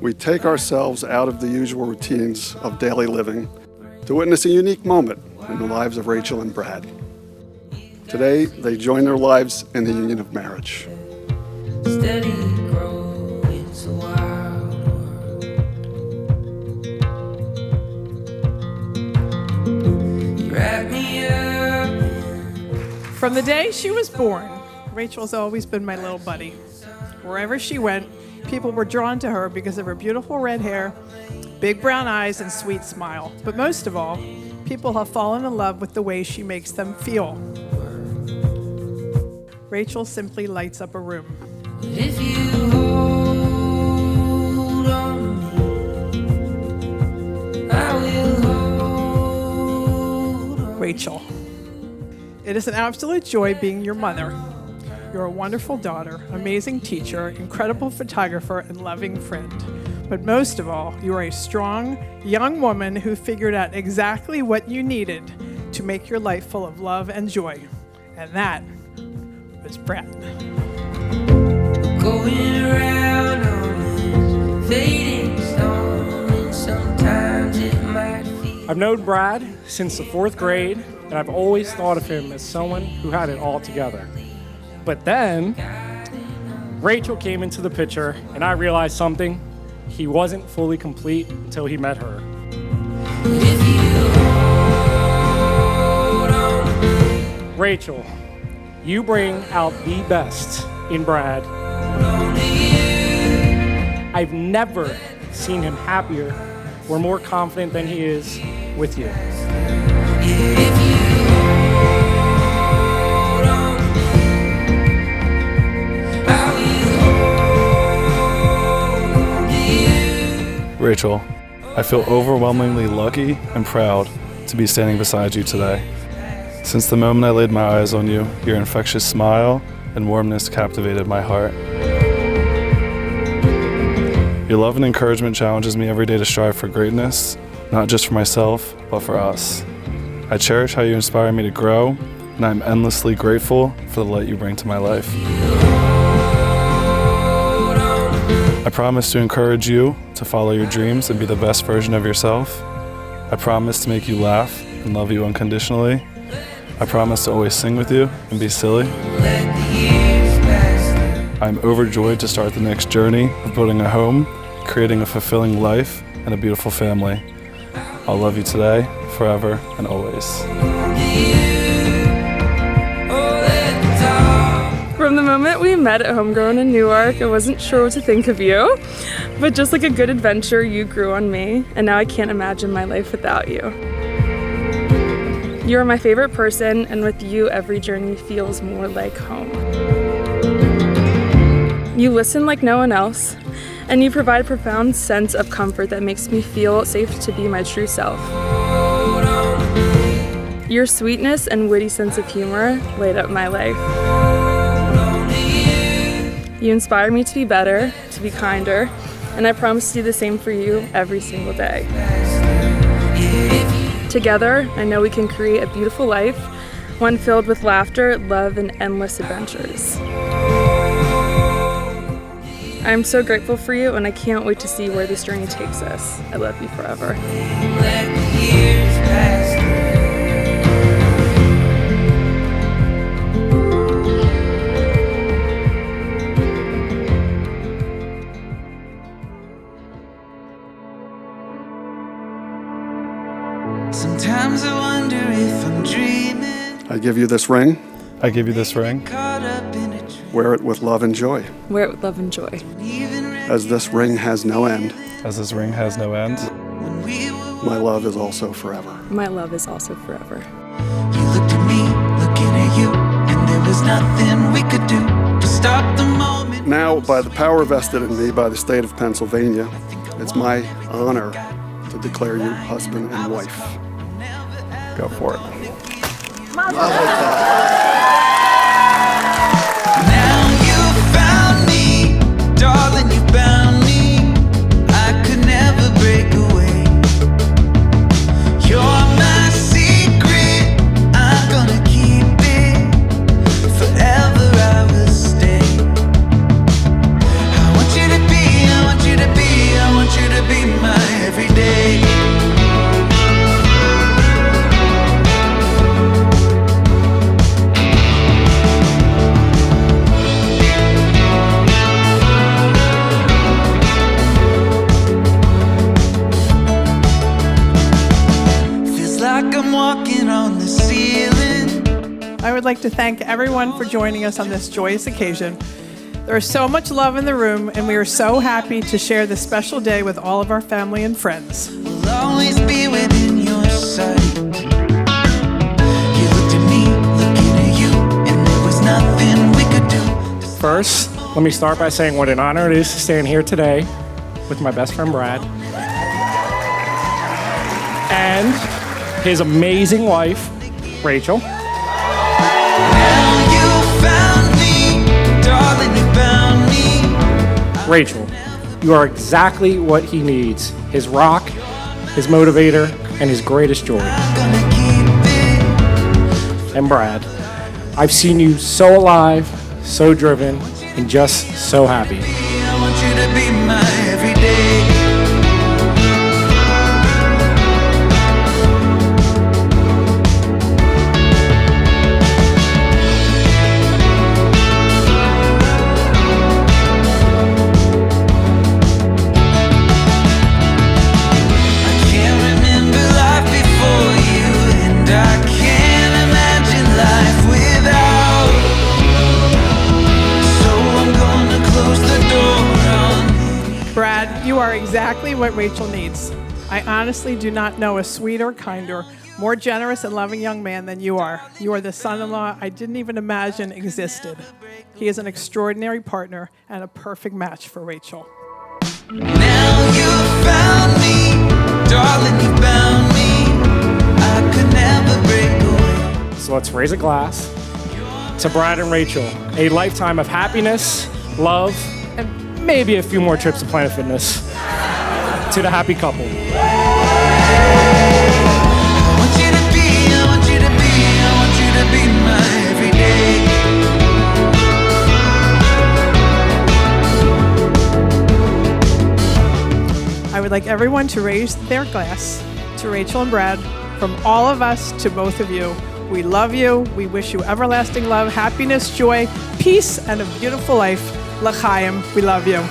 we take ourselves out of the usual routines of daily living to witness a unique moment in the lives of Rachel and Brad. Today, they join their lives in the union of marriage. Steady grow, it's a wild world. Wrap me up. From the day she was born, Rachel's always been my little buddy. Wherever she went, people were drawn to her because of her beautiful red hair, big brown eyes, and sweet smile. But most of all, people have fallen in love with the way she makes them feel. Rachel simply lights up a room. If you hold on me, I will hold on. Rachel. It is an absolute joy being your mother. You're a wonderful daughter, amazing teacher, incredible photographer, and loving friend. But most of all, you are a strong, young woman who figured out exactly what you needed to make your life full of love and joy. And that was Brad. Going around on this fading stone, and sometimes it might feel. I've known Brad since the 4th grade, and I've always thought of him as someone who had it all together. But then, Rachel came into the picture, and I realized something. He wasn't fully complete until he met her. If you hold on, Rachel, you bring out the best in Brad. I've never seen him happier or more confident than he is with you. if you hold on, I will hold on to you. Rachel, I feel overwhelmingly lucky and proud to be standing beside you today. Since the moment I laid my eyes on you, your infectious smile and warmness captivated my heart. Your love and encouragement challenges me every day to strive for greatness, not just for myself, but for us. I cherish how you inspire me to grow, and I'm endlessly grateful for the light you bring to my life. I promise to encourage you to follow your dreams and be the best version of yourself. I promise to make you laugh and love you unconditionally. I promise to always sing with you and be silly. Let the years pass. I'm overjoyed to start the next journey of building a home, creating a fulfilling life, and a beautiful family. I'll love you today, forever, and always. From the moment we met at Homegrown in Newark, I wasn't sure what to think of you, but just like a good adventure, you grew on me, and now I can't imagine my life without you. You are my favorite person, and with you, every journey feels more like home. You listen like no one else, and you provide a profound sense of comfort that makes me feel safe to be my true self. Your sweetness and witty sense of humor light up my life. You inspire me to be better, to be kinder, and I promise to do the same for you every single day. Together, I know we can create a beautiful life, one filled with laughter, love, and endless adventures. I am so grateful for you, and I can't wait to see where this journey takes us. I love you forever. Let the years pass. Sometimes I wonder if I'm dreaming. I give you this ring. I give you this ring. Caught up in a dream. Wear it with love and joy, Wear it with love and joy. as this ring has no end. As this ring has no end, When we were, My love is also forever. My love is also forever. you looked at me, looking at you, and there was nothing we could do to stop the moment. Now, by the power vested in me by the state of Pennsylvania, it's my honor to declare you husband and wife. Go for it. Now you found me, darling, you found me. I could never break away. You're my secret, I'm gonna keep it. Forever I will stay. I want you to be, I want you to be, I want walking on the ceiling. I would like to thank everyone for joining us on this joyous occasion. There is so much love in the room, and we are so happy to share this special day with all of our family and friends. Will always be within your sight. You looked at me, looking at you, and there was nothing we could do. First, let me start by saying what an honor it is to stand here today with my best friend Brad and his amazing wife, Rachel. Now you found me, darling, you found me. Rachel, you are exactly what he needs. His rock, his motivator, and his greatest joy. I'm gonna keep it. And Brad, I've seen you so alive, so driven, and just so happy. I want you to be my everyday. You are exactly what Rachel needs. I honestly do not know a sweeter, kinder, more generous and loving young man than you are. You are the son-in-law I didn't even imagine existed. He is an extraordinary partner and a perfect match for Rachel. Now you found me, darling, you found me. I could never break away. So let's raise a glass to Brad and Rachel. A lifetime of happiness, love, and maybe a few more trips to Planet Fitness. To the happy couple. I want you to be, I want you to be, I want you to be my everyday. I would like everyone to raise their glass to Rachel and Brad. From all of us to both of you, we love you. We wish you everlasting love, happiness, joy, peace, and a beautiful life. L'chaim, we love you.